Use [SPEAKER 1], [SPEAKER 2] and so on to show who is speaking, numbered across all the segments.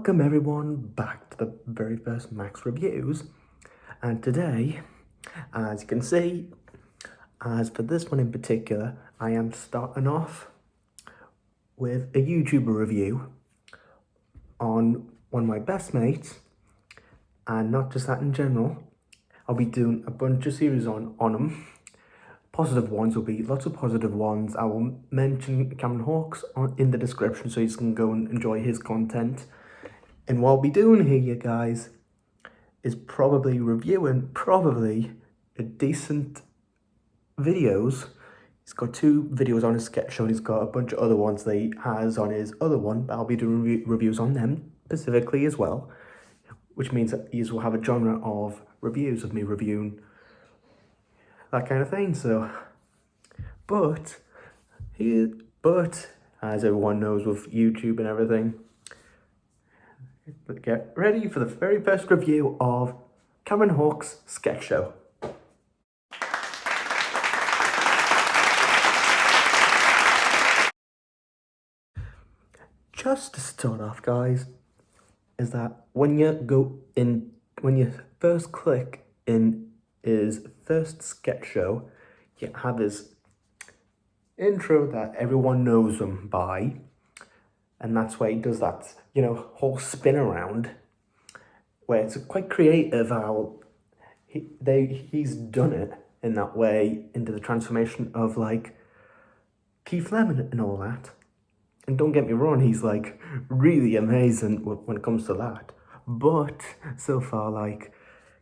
[SPEAKER 1] Welcome everyone back to the very first Max Reviews, and today, as you can see, as for this one in particular, I am starting off with a YouTuber review on one of my best mates, and not just that in general. I'll be doing a bunch of series on them. Positive ones will be lots of positive ones. I will mention Cameron Hawkes in the description so you can go and enjoy his content. And what I'll be doing here, you guys, is probably reviewing a decent videos. He's got 2 videos on his sketch show, and he's got a bunch of other ones that he has on his other one, but I'll be doing reviews on them specifically as well, which means that you will have a genre of reviews of me reviewing that kind of thing. So, but as everyone knows with YouTube and everything, get ready for the very first review of Cameron Hawkes' sketch show. Just to start off, guys, is that when you first click in his first sketch show, you have his intro that everyone knows him by, and that's where he does that, whole spin around, where it's quite creative how he's done it in that way, into the transformation of like Keith Lemon and all that. And don't get me wrong, he's like really amazing when it comes to that. But so far, like,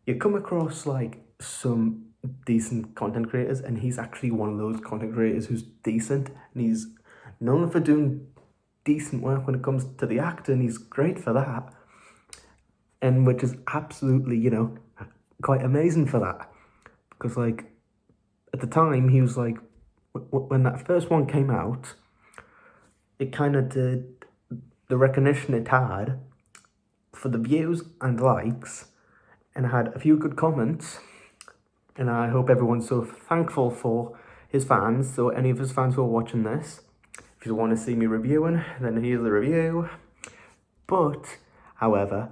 [SPEAKER 1] you come across like some decent content creators, and he's actually one of those content creators who's decent, and he's known for doing decent work when it comes to the acting. He's great for that, and which is absolutely, quite amazing for that, because like at the time he was like, when that first one came out, it kind of did the recognition it had for the views and likes, and had a few good comments, and I hope everyone's so thankful for his fans. So any of his fans who are watching this, if you want to see me reviewing, then here's the review. But, however,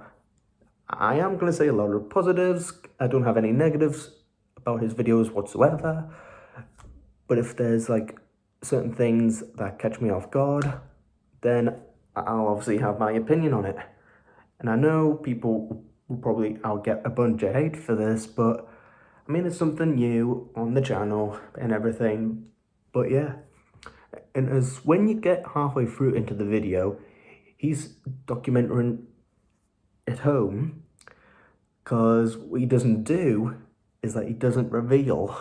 [SPEAKER 1] I am going to say a lot of positives. I don't have any negatives about his videos whatsoever. But if there's like certain things that catch me off guard, then I'll obviously have my opinion on it. And I know people will probably, I'll get a bunch of hate for this, but I mean, it's something new on the channel and everything. But yeah. And as when you get halfway through into the video, he's documenting at home, because what he doesn't do is that he doesn't reveal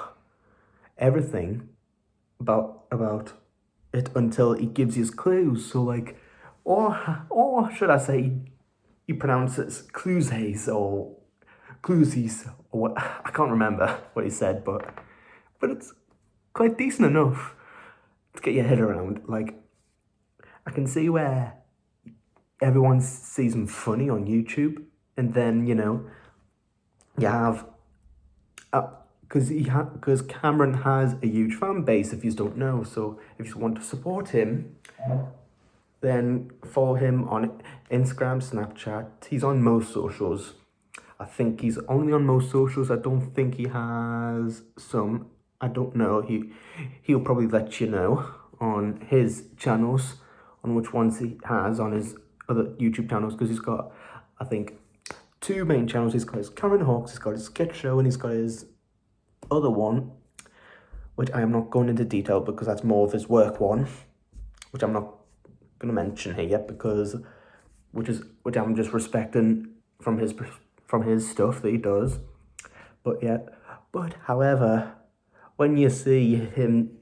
[SPEAKER 1] everything about it until he gives you his clues. So like, or should I say, he pronounces clues or cluesies, or what, I can't remember what he said, but it's quite decent enough to get your head around. Like, I can see where everyone sees him funny on YouTube, and then, you have, because Cameron has a huge fan base, if you don't know. So if you want to support him, then follow him on Instagram, Snapchat. He's on most socials. I think he's only on most socials. I don't think he has some. I don't know. He'll probably let you know on his channels on which ones he has on his other YouTube channels, because he's got, I think, 2 main channels. He's got his Cameron Hawkes, he's got his sketch show, and he's got his other one, which I am not going into detail because that's more of his work one, which I'm not going to mention here yet, because which I'm just respecting from his stuff that he does. But yeah, however, when you see him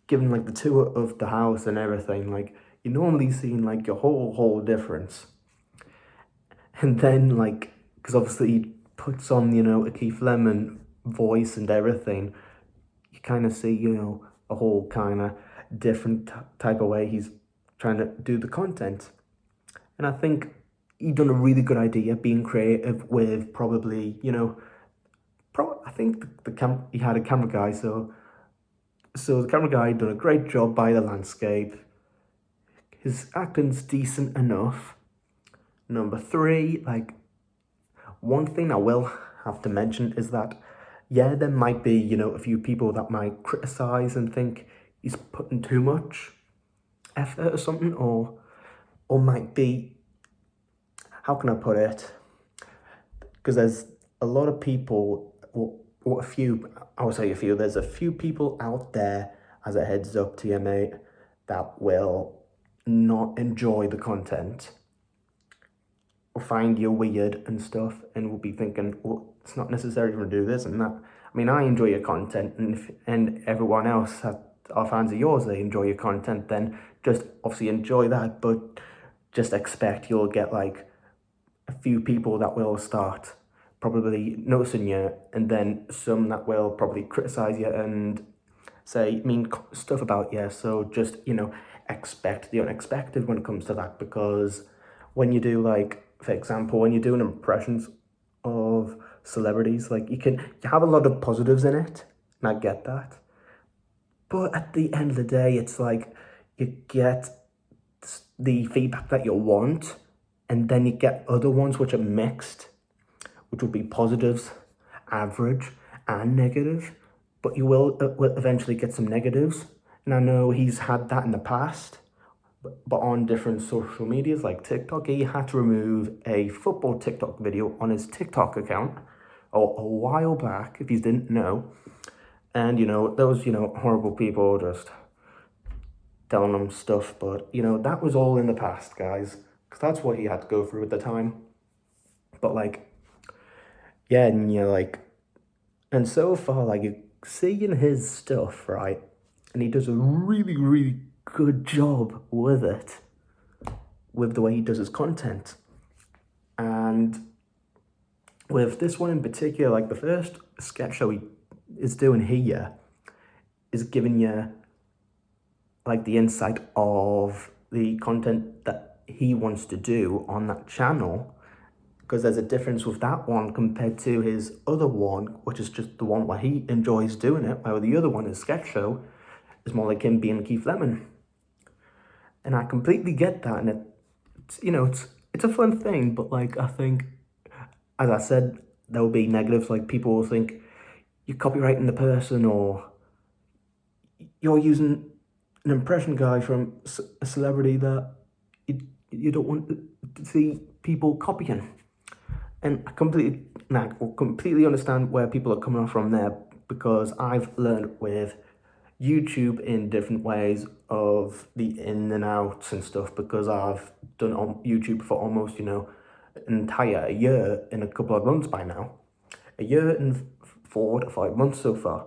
[SPEAKER 1] giving like the tour of the house and everything, like, you normally seeing like a whole difference. And then like, because obviously he puts on, a Keith Lemon voice and everything, you kind of see, a whole kind of different type of way he's trying to do the content. And I think he done a really good idea being creative with probably, I think he had a camera guy, so the camera guy done a great job by the landscape. His acting's decent enough, Number three, like, one thing I will have to mention is that, yeah, there might be, a few people that might criticize and think he's putting too much effort or something, or might be, how can I put it? Because there's a lot of people, or a few, I would say a few, there's a few people out there, as a heads up to you, mate, that will not enjoy the content or find you weird and stuff, and will be thinking, well, it's not necessary to do this and that. I mean, I enjoy your content, and everyone else that are fans of yours, they enjoy your content, then just obviously enjoy that, but just expect you'll get like a few people that will start probably noticing you, and then some that will probably criticize you and say mean stuff about you. So just, expect the unexpected when it comes to that, because when you do, like, for example, when you're doing impressions of celebrities, like, you have a lot of positives in it, and I get that. But at the end of the day, it's like you get the feedback that you want, and then you get other ones which are mixed, which will be positives, average, and negative. But you will eventually get some negatives. And I know he's had that in the past, but on different social medias like TikTok, he had to remove a football TikTok video on his TikTok account a while back, if you didn't know. And, those, horrible people just telling him stuff. But, that was all in the past, guys, because that's what he had to go through at the time. But, like, yeah, and and so far, like, you're seeing his stuff, right? And he does a really, really good job with it, with the way he does his content. And with this one in particular, like, the first sketch show he is doing here is giving you, like, the insight of the content that he wants to do on that channel, because there's a difference with that one compared to his other one, which is just the one where he enjoys doing it, while the other one, his sketch show, is more like him being Keith Lemon. And I completely get that, and it's a fun thing, but, like, I think, as I said, there will be negatives, like, people will think you're copyrighting the person, or you're using an impression guy from a celebrity that you don't want to see people copying. And I completely understand where people are coming from there, because I've learned with YouTube in different ways of the in and outs and stuff, because I've done YouTube for almost, an entire year in a couple of months by now. A year and 4 to 5 months so far.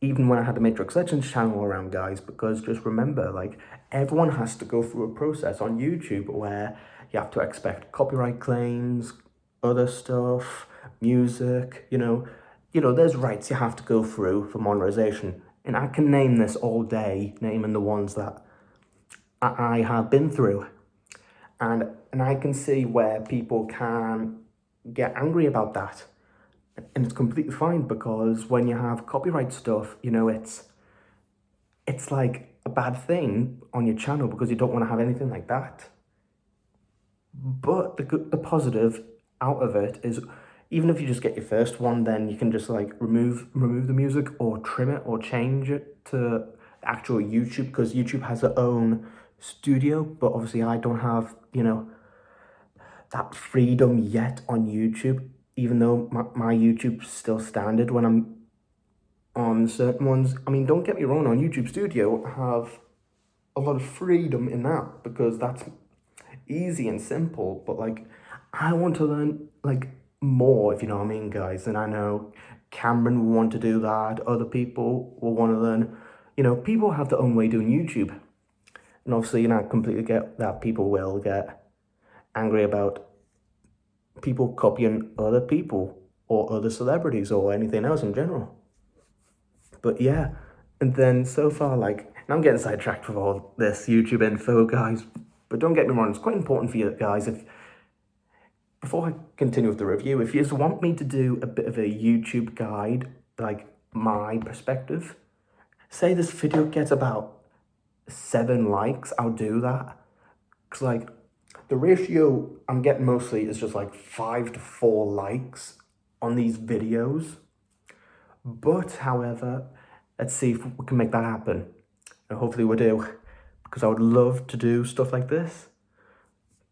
[SPEAKER 1] Even when I had the Matrix Legends channel around, guys, because just remember, like, everyone has to go through a process on YouTube where you have to expect copyright claims, other stuff, music, there's rights you have to go through for monetization. And I can name this all day, naming the ones that I have been through. And I can see where people can get angry about that. And it's completely fine, because when you have copyright stuff, it's like a bad thing on your channel, because you don't want to have anything like that. But the positive out of it is, even if you just get your first one, then you can just, like, remove the music, or trim it, or change it to actual YouTube, because YouTube has their own studio. But obviously I don't have, that freedom yet on YouTube, even though my YouTube's still standard when I'm on certain ones. I mean, don't get me wrong, on YouTube Studio, I have a lot of freedom in that, because that's easy and simple. But, like, I want to learn, like, more, if you know what I mean, guys. And I know Cameron will want to do that. Other people will want to learn. People have their own way doing YouTube. And obviously, I completely get that people will get angry about people copying other people or other celebrities or anything else in general. But yeah, and then so far, like, and I'm getting sidetracked with all this YouTube info, guys, but don't get me wrong, it's quite important for you guys. Before I continue with the review, if you just want me to do a bit of a YouTube guide, like my perspective, say this video gets about 7 likes, I'll do that. Because, like, the ratio I'm getting mostly is just like 5 to 4 likes on these videos. But, however, let's see if we can make that happen. And hopefully we do, because I would love to do stuff like this,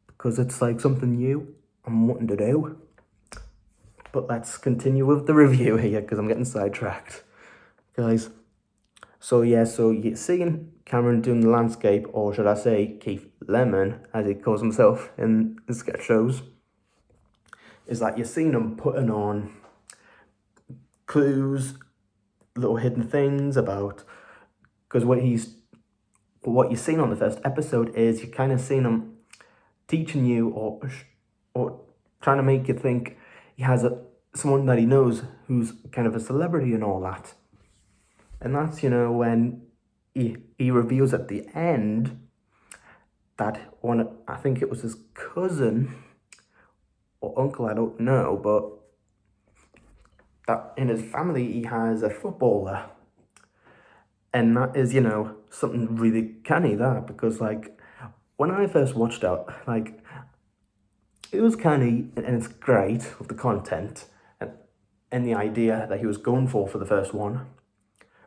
[SPEAKER 1] because it's like something new I'm wanting to do. But let's continue with the review here, because I'm getting sidetracked. Guys, so yeah, so you're seeing Cameron doing the landscape, or should I say Keith Lemon, as he calls himself in the sketch shows, is that you're seeing him putting on clues, little hidden things about, because what you're seeing on the first episode is you're kind of seeing him teaching you or trying to make you think he has someone that he knows who's kind of a celebrity and all that. And that's, when he reveals at the end that I think it was his cousin or uncle, I don't know, but that in his family he has a footballer. And that is, something really canny, that, because, like, when I first watched it, like, it was canny and it's great with the content and the idea that he was going for the first one.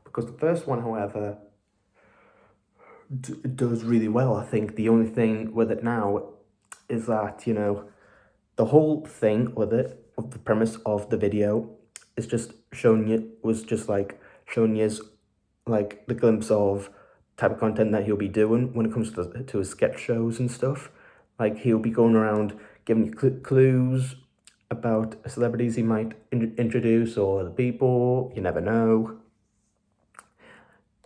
[SPEAKER 1] Because the first one, however, does really well. I think the only thing with it now is that, the whole thing with it, of the premise of the video, is just showing you like the glimpse of type of content that he'll be doing when it comes to his sketch shows and stuff. Like, he'll be going around giving you clues about celebrities he might introduce or the people, you never know.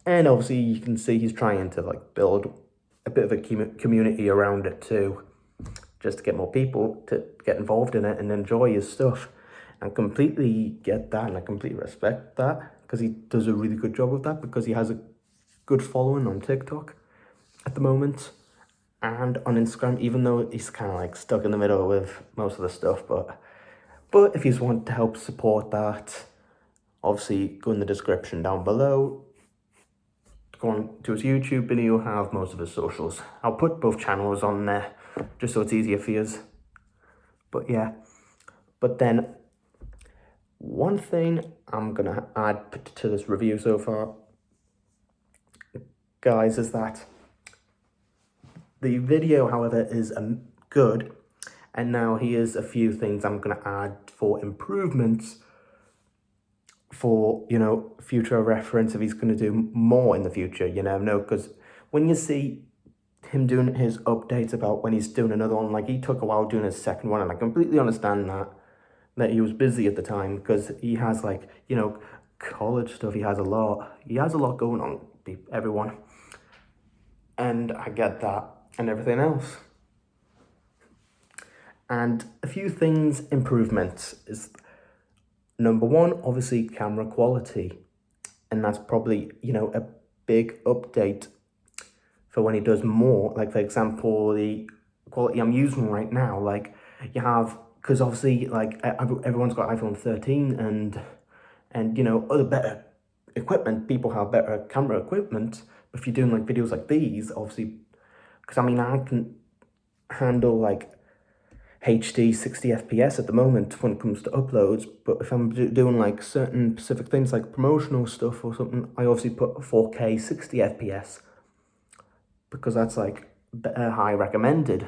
[SPEAKER 1] And obviously you can see he's trying to like build a bit of a community around it too, just to get more people to get involved in it and enjoy his stuff. I completely get that, and I completely respect that, because he does a really good job with that, because he has a good following on TikTok at the moment and on Instagram, even though he's kind of like stuck in the middle with most of the stuff. But if you want to help support that, obviously go in the description down below. Go on to his YouTube and he'll have most of his socials. I'll put both channels on there just so it's easier for you. But yeah, but then one thing I'm gonna add to this review so far, guys, is that the video, however, is good, and now here's a few things I'm gonna add for improvements for, future reference if he's going to do more in the future. You never know, because when you see him doing his updates about when he's doing another one, like he took a while doing his second one, and I completely understand that he was busy at the time, because he has like, college stuff, he has a lot going on, everyone, and I get that and everything else. And a few things improvements is, number one, obviously camera quality, and that's probably, a big update for when he does more. Like, for example, the quality I'm using right now, like you have, because obviously like everyone's got iPhone 13 and other better equipment. People have better camera equipment. But if you're doing like videos like these, obviously, because I can handle like HD 60 FPS at the moment when it comes to uploads, but if I'm doing like certain specific things like promotional stuff or something, I obviously put 4K 60 FPS, because that's like high recommended,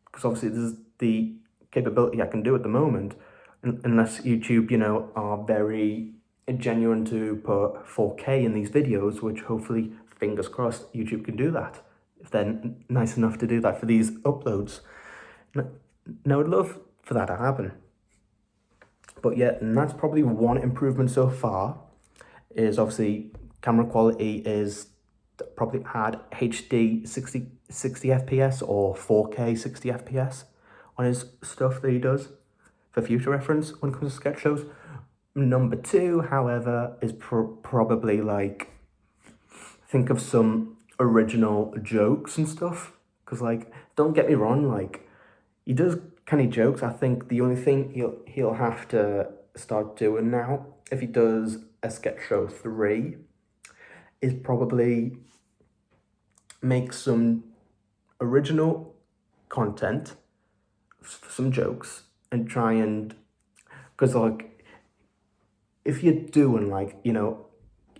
[SPEAKER 1] because obviously this is the capability I can do at the moment, unless YouTube, are very genuine to put 4K in these videos, which hopefully, fingers crossed, YouTube can do that, if they're nice enough to do that for these uploads. Now, I'd love for that to happen. But yeah, and that's probably one improvement so far, is obviously camera quality is probably had HD 60 FPS or 4K 60 FPS on his stuff that he does for future reference when it comes to sketch shows. Number two, however, is probably like, think of some original jokes and stuff, because like, don't get me wrong, like he does kind of jokes. I think the only thing he'll have to start doing now, if he does a sketch show 3, is probably make some original content, some jokes, and try and, because like, if you're doing like, you know,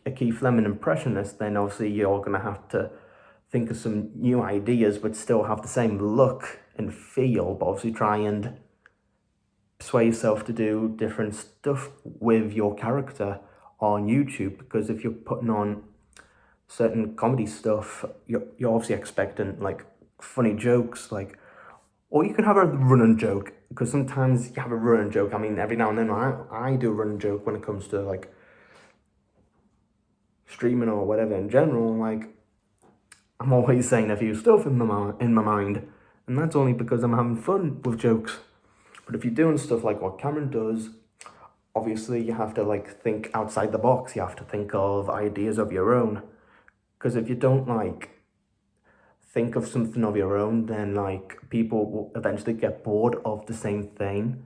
[SPEAKER 1] a Keith Lemon impressionist, then obviously you're gonna have to think of some new ideas, but still have the same look and feel, but obviously try and persuade yourself to do different stuff with your character on YouTube, because if you're putting on certain comedy stuff, you're obviously expecting like funny jokes, like, or you can have a running joke, because sometimes you have a running joke. I mean, every now and then I do a running joke when it comes to like streaming or whatever in general. Like, I'm always saying a few stuff in my mind, and that's only because I'm having fun with jokes. But if you're doing stuff like what Cameron does, obviously you have to like think outside the box. You have to think of ideas of your own. Because if you don't like think of something of your own, then like people will eventually get bored of the same thing.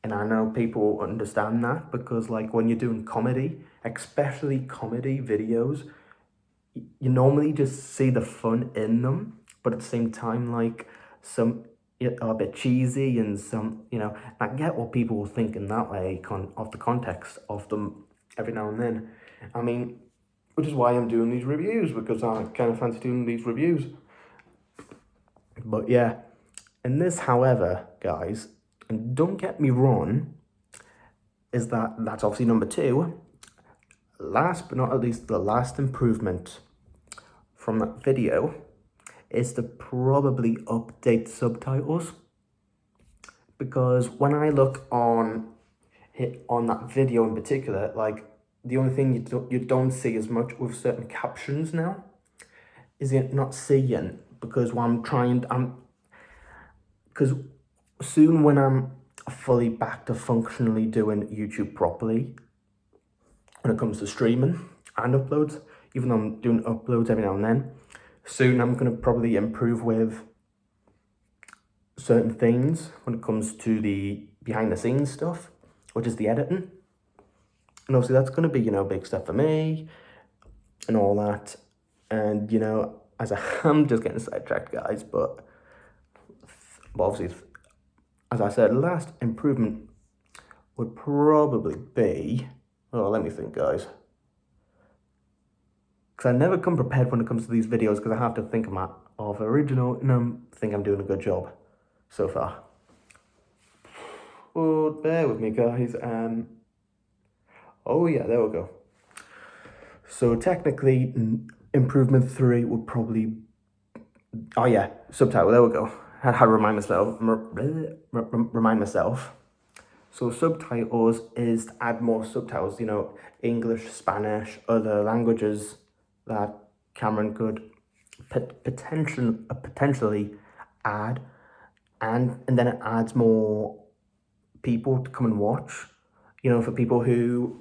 [SPEAKER 1] And I know people understand that, because like when you're doing comedy, especially comedy videos, you normally just see the fun in them, but at the same time, like some are a bit cheesy, and some, you know, I get what people will think in that way of the context of them every now and then. I mean, which is why I'm doing these reviews, because I kind of fancy doing these reviews. But yeah, and this, however, guys, and don't get me wrong, is that's obviously number 2. Last but not least, the last improvement from that video is to probably update subtitles, because when I look on that video in particular, like the only thing you don't see as much with certain captions now is you're not seeing, because because soon when I'm fully back to functionally doing YouTube properly, when it comes to streaming and uploads, even though I'm doing uploads every now and then, soon I'm going to probably improve with certain things when it comes to the behind the scenes stuff, which is the editing. And obviously that's going to be, you know, a big step for me and all that. And, you know, I'm just getting sidetracked, guys, but obviously, as I said, last improvement would probably be, oh, let me think, guys. Because I never come prepared when it comes to these videos, because I have to think of original, and I think I'm doing a good job so far. Oh, bear with me, guys. Oh yeah, there we go. So technically, improvement 3 would probably, oh yeah, subtitle, there we go. How to remind myself. So subtitles is to add more subtitles, you know, English, Spanish, other languages that Cameron could potentially add, and then it adds more people to come and watch, you know, for people who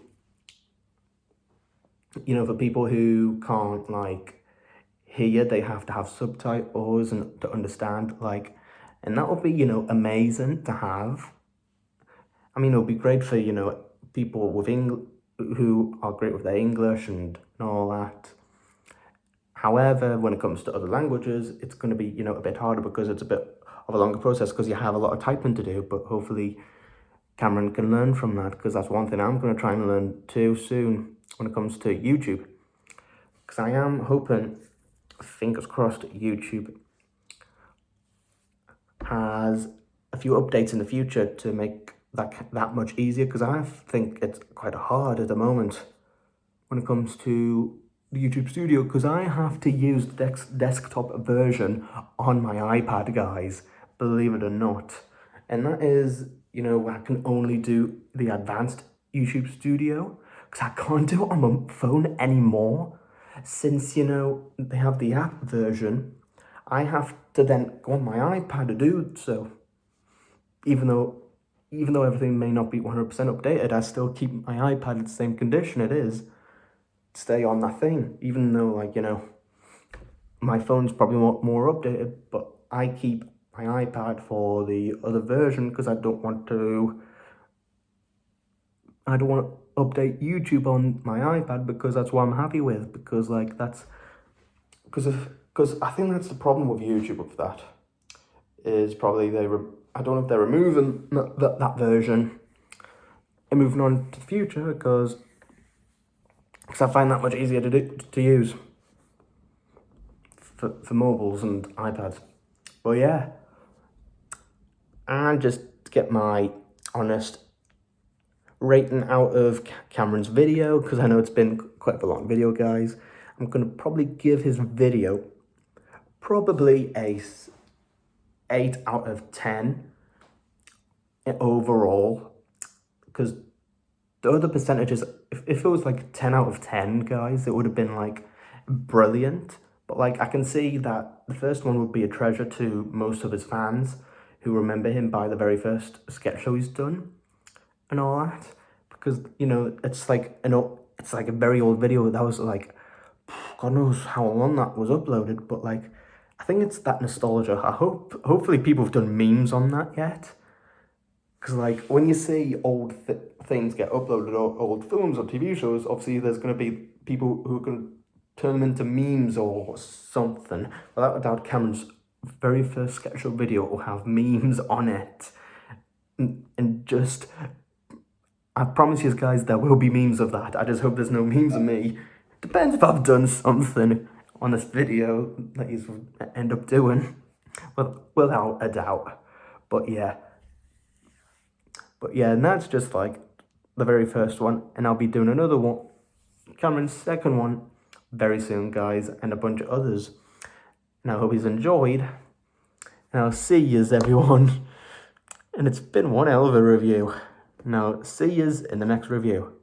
[SPEAKER 1] can't like hear, they have to have subtitles and to understand, like, and that would be, you know, amazing to have. I mean, it would be great for, you know, people with who are great with their English and all that. However, when it comes to other languages, it's going to be, you know, a bit harder, because it's a bit of a longer process, because you have a lot of typing to do. But hopefully Cameron can learn from that, because that's one thing I'm going to try and learn too soon when it comes to YouTube. Because I am hoping, fingers crossed, YouTube has a few updates in the future to make that much easier, because I think it's quite hard at the moment when it comes to the YouTube Studio, because I have to use the desktop version on my iPad, guys, believe it or not. And that is, you know, I can only do the advanced YouTube Studio, because I can't do it on my phone anymore. Since, you know, they have the app version, I have to then go on my iPad to do so. Even though everything may not be 100% updated, I still keep my iPad in the same condition it is, stay on that thing, even though, like, you know, my phone's probably more updated, but I keep my iPad for the other version, because I don't want to update YouTube on my iPad, because that's what I'm happy with, because like because I think that's the problem with YouTube with that, is probably I don't know if they're removing that version and moving on to the future because I find that much easier to use for mobiles and iPads. But yeah, and just to get my honest rating out of Cameron's video, because I know it's been quite a long video, guys, I'm going to probably give his video probably a 8 out of 10 overall, because the other percentages, if it was like 10 out of 10, guys, it would have been like brilliant. But like I can see that the first one would be a treasure to most of his fans who remember him by the very first sketch show he's done and all that, because you know it's like a very old video that was like God knows how long that was uploaded, but like I think it's that nostalgia. Hopefully people have done memes on that yet, because like when you see old things get uploaded, or old films or TV shows, obviously there's going to be people who are going to turn them into memes or something. Without a doubt, Cameron's very first sketch show video will have memes on it, and just I promise you guys there will be memes of that. I just hope there's no memes of me. Depends if I've done something on this video that you end up doing, without a doubt. But yeah, and that's just like the very first one, and I'll be doing another one, Cameron's second one, very soon, guys, and a bunch of others. And I hope you've enjoyed, and I'll see yous, everyone. And it's been one hell of a review. Now, see yous in the next review.